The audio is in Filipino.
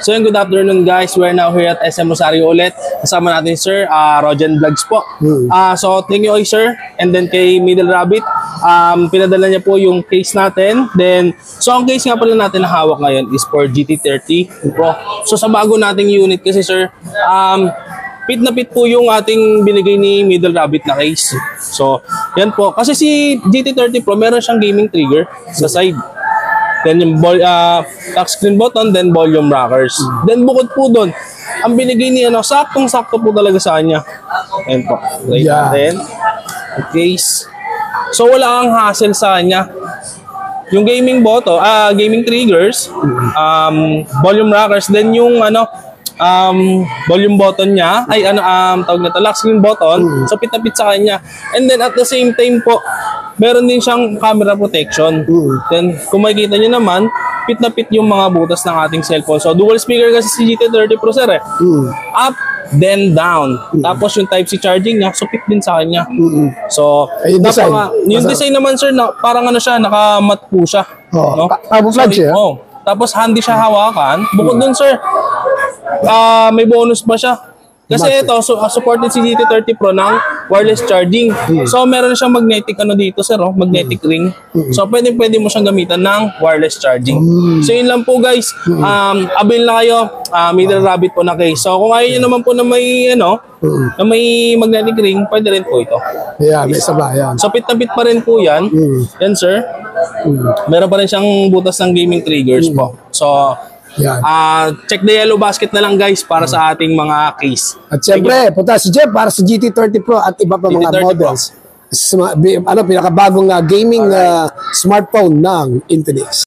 So good afternoon guys, we're now here at SM Rosario ulit. Kasama natin sir, Rojan Vlogs po. So thank you kay sir and then kay Middle Rabbit. Pinadala niya po yung case natin. Then, so ang case nga pala natin na hawak ngayon is for GT30 Pro. So sa bago nating unit kasi sir, pit na pit po yung ating binigay ni Middle Rabbit na case. So yan po, kasi si GT30 Pro meron siyang gaming trigger sa side. Then yung touchscreen button, then volume rockers. Then bukod po doon, ang binigay niya, saktong-sakto po talaga sa kanya. Ayan po. Right natin. Okay. So wala kang hassle sa kanya. Yung gaming button, gaming triggers, volume rockers, then yung volume button niya, ay tawag na to, lock screen button, so pit na pit sa kanya. And then at the same time po, meron din siyang camera protection. Then kung makikita nyo naman, pit na pit yung mga butas ng ating cellphone. So dual speaker kasi si GT30 Pro sir up, then down. Tapos yung Type-C charging niya, so pit din sa kanya. So yung design naman sir, parang siya, nakamat po siya. No? Tapos handy siya hawakan. Bukod dun sir, may bonus pa siya. Kasi ito, supported si GT30 Pro ng wireless charging. So, meron siyang magnetic dito, sir, magnetic ring. So, pwede mo siyang gamitan ng wireless charging. So, yun lang po, guys. Avail na kayo. Middle Rabbit po na case. So, kung ayaw nyo naman po na may, na may magnetic ring, pwede rin po ito. Yeah, may sabay yan. So, pit na pit pa rin po yan. Yan, sir. Meron pa rin siyang butas ng gaming triggers po. So, check the yellow basket na lang guys para sa ating mga case. At syempre, punta si Jeff para sa GT30 Pro at iba pa mga models. Pinakabagong gaming smartphone ng Infinix.